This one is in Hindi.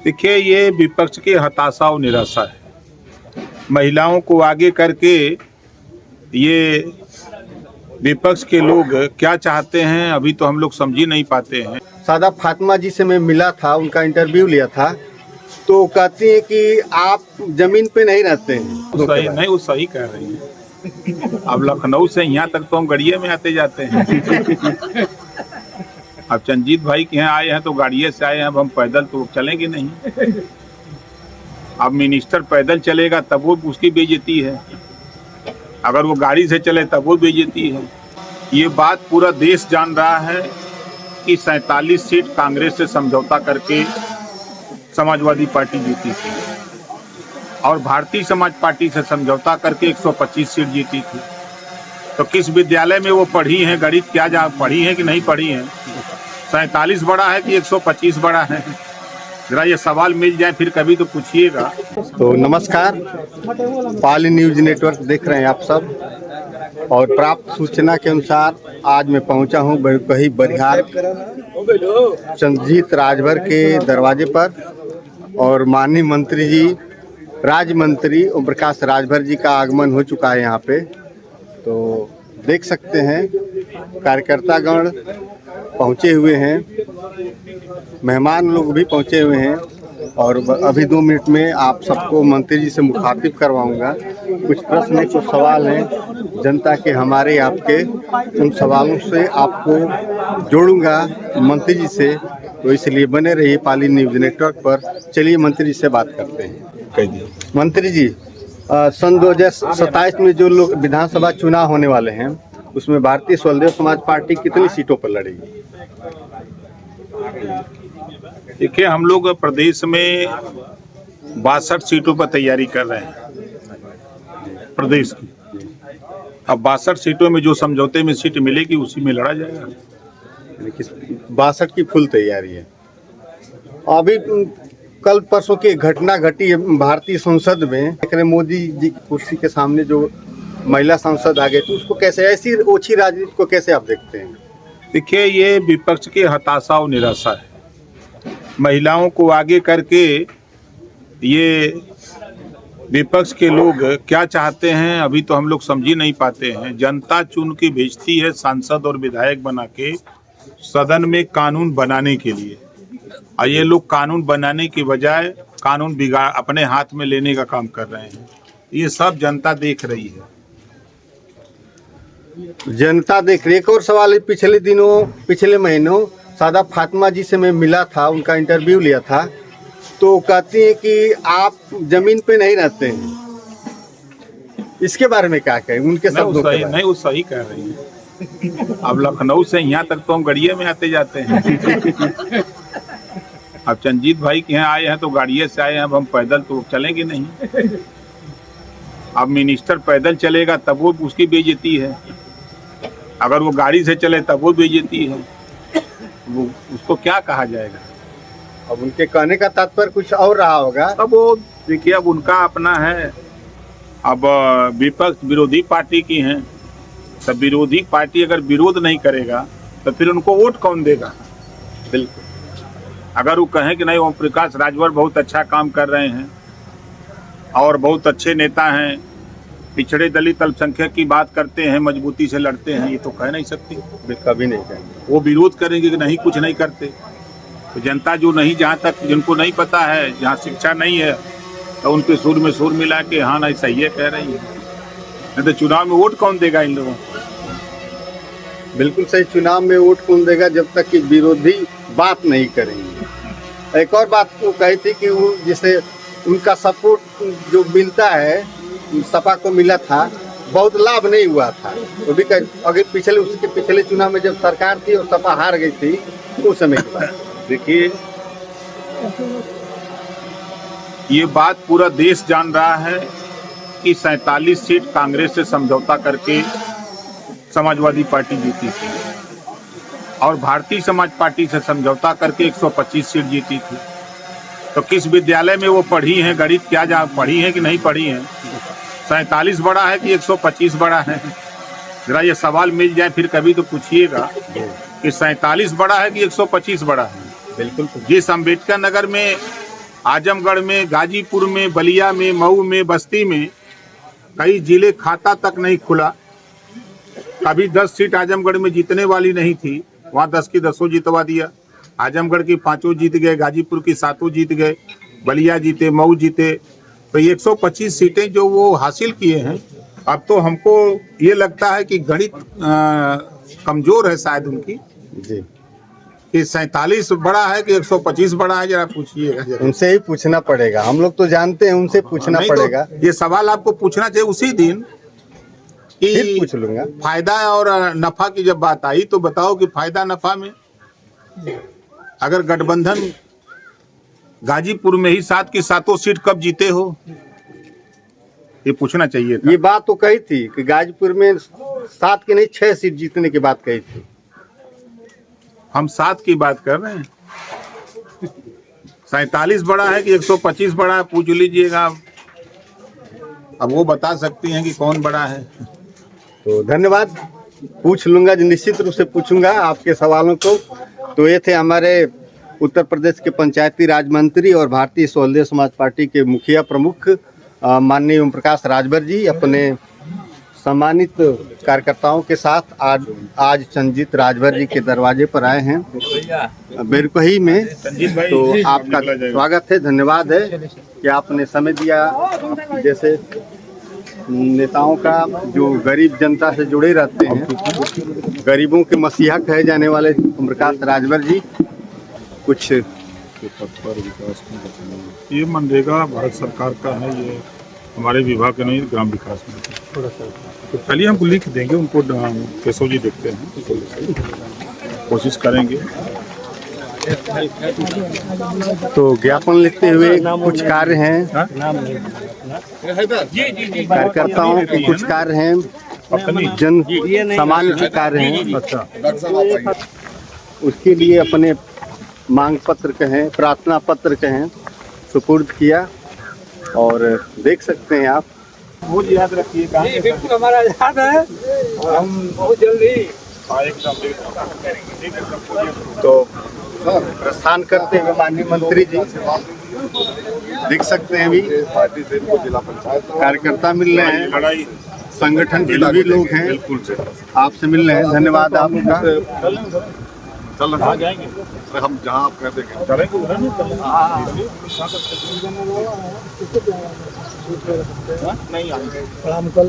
देखिए, ये विपक्ष की हताशा और निराशा है। महिलाओं को आगे करके ये विपक्ष के लोग क्या चाहते हैं अभी तो हम लोग समझ ही नहीं पाते हैं। सादा फातिमा जी से मैं मिला था, उनका इंटरव्यू लिया था, तो कहती हैं कि आप जमीन पे नहीं रहते हैं। सही नहीं, वो सही कह रही है। अब लखनऊ से यहाँ तक तो हम गाड़िए में आते जाते हैं। अब चंजीत भाई के यहाँ आए हैं तो गाड़िए से आए हैं, अब हम पैदल तो चलेंगे नहीं। अब मिनिस्टर पैदल चलेगा तब वो उसकी बेइज्जती है, अगर वो गाड़ी से चले तब वो बेइज्जती है। ये बात पूरा देश जान रहा है कि 47 सीट कांग्रेस से समझौता करके समाजवादी पार्टी जीती थी और भारतीय समाज पार्टी से समझौता करके 125 सीट जीती थी। तो किस विद्यालय में वो पढ़ी हैं, गणित क्या जा पढ़ी हैं कि नहीं पढ़ी हैं? 47 बड़ा है कि 125 बड़ा है? जरा ये सवाल मिल जाए फिर कभी तो पूछिएगा। तो नमस्कार, पाली न्यूज नेटवर्क देख रहे हैं आप सब, और प्राप्त सूचना के अनुसार आज मैं पहुंचा हूं वही बरिहार चंद्रजीत राजभर के दरवाजे पर, और माननीय मंत्री जी, राज्य मंत्री ओम प्रकाश राजभर जी का आगमन हो चुका है यहाँ पे। तो देख सकते हैं कार्यकर्तागण पहुँचे हुए हैं, मेहमान लोग भी पहुँचे हुए हैं, और अभी 2 मिनट में आप सबको मंत्री जी से मुखातिब करवाऊंगा। कुछ प्रश्न, कुछ सवाल हैं जनता के, हमारे आपके, उन सवालों से आपको जोड़ूंगा मंत्री जी से। तो इसलिए बने रहिए पाली न्यूज नेटवर्क पर। चलिए मंत्री जी से बात करते हैं। मंत्री जी, सन 2027 में जो लोग विधानसभा चुनाव होने वाले हैं, उसमें भारतीय स्वदेव समाज पार्टी कितनी सीटों पर लड़ेगी? देखिए, हम लोग प्रदेश में 62 सीटों पर तैयारी कर रहे हैं प्रदेश की। अब 62 सीटों में जो समझौते में सीट मिलेगी उसी में लड़ा जाएगा। 62 की फुल तैयारी है। अभी कल परसों की घटना घटी है भारतीय संसद में, मोदी जी की कुर्सी के सामने जो महिला सांसद आ गए, तो उसको कैसे, ऐसी ओछी राजनीति को कैसे आप देखते हैं? देखिए, ये विपक्ष की हताशा और निराशा है। महिलाओं को आगे करके ये विपक्ष के लोग क्या चाहते हैं अभी तो हम लोग समझ ही नहीं पाते हैं। जनता चुन के भेजती है सांसद और विधायक बना के सदन में कानून बनाने के लिए, और ये लोग कानून बनाने की बजाय कानून बिगाड़ अपने हाथ में लेने का काम कर रहे हैं। ये सब जनता देख रही है। जनता देख रही है। एक और सवाल है, पिछले महीनों सादा फातिमा जी से मैं मिला था, उनका इंटरव्यू लिया था, तो कहती हैं कि आप जमीन पे नहीं रहते हैं। इसके बारे में क्या कहें उनके शब्दों के? नहीं, वो सही कह रही है। अब लखनऊ से यहाँ तक तो हम गाड़िए में आते जाते हैं। अब चंजीत भाई के यहाँ आए हैं तो गाड़िए से आए हैं, अब हम पैदल तो चलेंगे नहीं। अब मिनिस्टर पैदल चलेगा तब वो उसकी बेइज्जती है, अगर वो गाड़ी से चले तब वो बेइज्जती है। वो उसको क्या कहा जाएगा? अब उनके कहने का तात्पर्य कुछ और रहा होगा। अब वो देखिए, अब उनका अपना है। अब विपक्ष विरोधी पार्टी की हैं, तब विरोधी पार्टी अगर विरोध नहीं करेगा तो फिर उनको वोट कौन देगा? बिल्कुल। अगर वो कहें कि नहीं, ओम प्रकाश राजभर बहुत अच्छा काम कर रहे हैं और बहुत अच्छे नेता हैं, पिछड़े दलित अल्पसंख्यक की बात करते हैं, मजबूती से लड़ते हैं, ये तो कह नहीं सकती। कभी नहीं कहेंगे। वो विरोध करेंगे कि नहीं, कुछ नहीं करते। तो जनता जो नहीं, जहाँ तक जिनको नहीं पता है, जहाँ शिक्षा नहीं है, तो उनके सुर में सुर मिला के हाँ नहीं सही है कह रही है। नहीं तो चुनाव में वोट कौन देगा इन लोगों को? बिल्कुल सही, चुनाव में वोट कौन देगा जब तक कि विरोधी बात नहीं करेंगे। एक और बात वो कही थी कि वो जिसे उनका सपोर्ट जो मिलता है, सपा को मिला था, बहुत लाभ नहीं हुआ था। वो भी अगर उसके पिछले चुनाव में जब सरकार थी और सपा हार गई थी, उस समय की बात। देखिए, ये बात पूरा देश जान रहा है कि 47 सीट कांग्रेस से समझौता करके समाजवादी पार्टी जीती थी और भारतीय समाज पार्टी से समझौता करके 125 सीट जीती थी। तो किस विद्यालय में वो पढ़ी हैं, गणित क्या जा पढ़ी हैं कि नहीं पढ़ी हैं? 47 बड़ा है कि 125 बड़ा है? जरा ये सवाल मिल जाए फिर कभी तो पूछिएगा कि 47 बड़ा है कि 125 बड़ा है। बिल्कुल। जिस अम्बेडकर नगर में आजमगढ़ में, गाजीपुर में, बलिया में, मऊ में, बस्ती में कई जिले खाता तक नहीं खुला। कभी 10 सीट आजमगढ़ में जीतने वाली नहीं थी, वहाँ 10 की 10 जितवा दिया। आजमगढ़ की 5 जीत गए, गाजीपुर की 7 जीत गए, बलिया जीते, मऊ जीते। तो 125 सीटें जो वो हासिल किए हैं, अब तो हमको ये लगता है कि गणित कमजोर है शायद उनकी जी, कि 47 बड़ा है कि 125 बड़ा है, जरा पूछिएगा जरा। उनसे ही पूछना पड़ेगा, हम लोग तो जानते हैं, उनसे पूछना नहीं तो पड़ेगा। ये सवाल आपको पूछना चाहिए उसी दिन फिर कि पूछ लूंगा। फायदा और नफा की जब बात आई तो बताओ कि फायदा नफा में अगर गठबंधन गाजीपुर में ही 7 की 7 सीट कब जीते हो, ये पूछना चाहिए था। ये बात तो कही थी कि गाजीपुर में 7 की नहीं 6 सीट जीतने की बात कही थी। हम 7 की बात कर रहे हैं। 47 बड़ा है कि 125 बड़ा है, पूछ लीजिएगा। अब वो बता सकती हैं कि कौन बड़ा है। तो धन्यवाद, पूछ लूंगा, निश्चित रूप से पूछूंगा आपके सवालों को। तो ये थे हमारे उत्तर प्रदेश के पंचायती राज मंत्री और भारतीय स्वदेश समाज पार्टी के मुखिया प्रमुख माननीय ओम प्रकाश राजभर जी अपने सम्मानित कार्यकर्ताओं के साथ आज संजीत राजभर जी के दरवाजे पर आए हैं बेरपही में। तो आपका स्वागत है, धन्यवाद है कि आपने समय दिया। जैसे नेताओं का जो गरीब जनता से जुड़े रहते हैं, गरीबों के मसीहा कहे जाने वाले ओम प्रकाश राजभर जी कुछ ये मनरेगा भारत सरकार का है, ये हमारे विभाग का नहीं, ग्राम विकास में। थोड़ा सा तो चलिए हमको लिख देंगे, उनको केशव जी देखते हैं, कोशिश करेंगे। तो ज्ञापन लिखते हुए कुछ कार्य हैं, कार्यकर्ताओं के कुछ कार्य हैं, जन सामान्य के कार्य हैं। अच्छा, उसके लिए अपने मांग पत्र कहें, प्रार्थना पत्र कहें, सुपुर्द किया। और देख सकते हैं आप, वो याद रखिएगा। बिल्कुल हमारा याद है और हम बहुत जल्दी तो प्रस्थान करते हुए माननीय मंत्री जी देख सकते हैं, अभी कार्यकर्ता मिल रहे हैं, लड़ाई संगठन के भी लोग हैं, आपसे मिल रहे हैं। धन्यवाद आपका। चल रहा जाएंगे, हम जहाँ आप कहते हैं नहीं आएंगे। प्रणाम कर